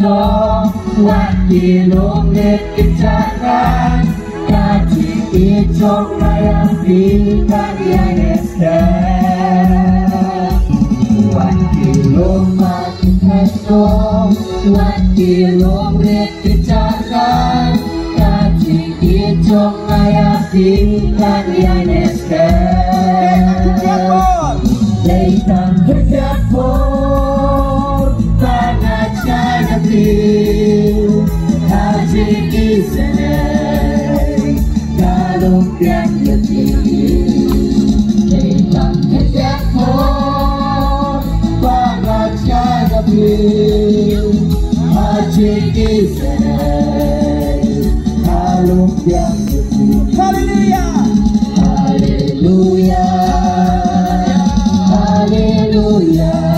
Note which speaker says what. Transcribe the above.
Speaker 1: Ito wakilong neticaran Kaji icok mayampi kalian eskan Wakilong makiteto Wakilong neticaran Kaji icok mayampi kalian eskan Leitan berdapur Tanah China Bill Haji Isenay Galong yang letih Leitan berdapur Tanah China Bill Haji Isenay Galong yang letih Haleluya Haleluya Haleluya